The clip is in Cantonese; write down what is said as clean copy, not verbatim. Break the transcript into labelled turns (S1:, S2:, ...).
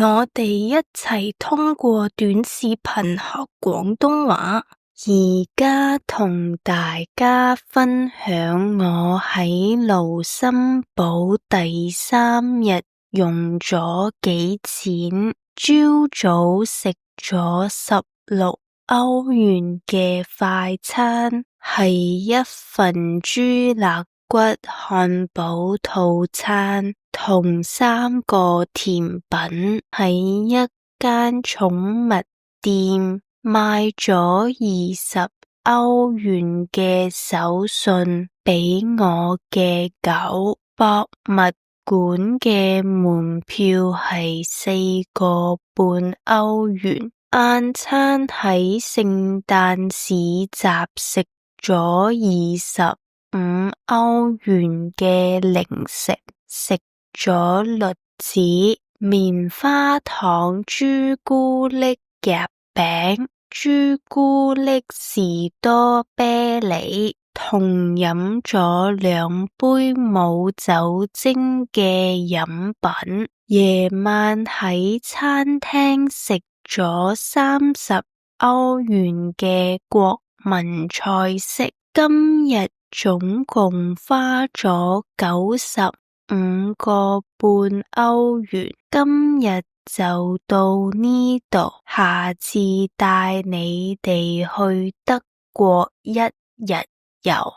S1: 我哋一齊通過短視頻學廣東話。而家同大家分享我喺盧森堡第3日用咗幾錢。朝早食咗16歐元嘅快餐，係一份豬肋骨漢堡套餐同3個甜品，喺一間寵物店買咗20歐元嘅手信俾我嘅狗。博物館嘅門票係4個半歐元。晏餐喺聖誕市集食咗25歐元嘅零食，食咗栗子、棉花糖、朱古力夾餅、朱古力士多啤梨，同飲咗2杯冇酒精嘅飲品。夜晚喺餐廳食咗30歐元嘅國民菜式。今日總共花咗95個半歐元。今日就到呢度，下次帶你哋去德國1日遊。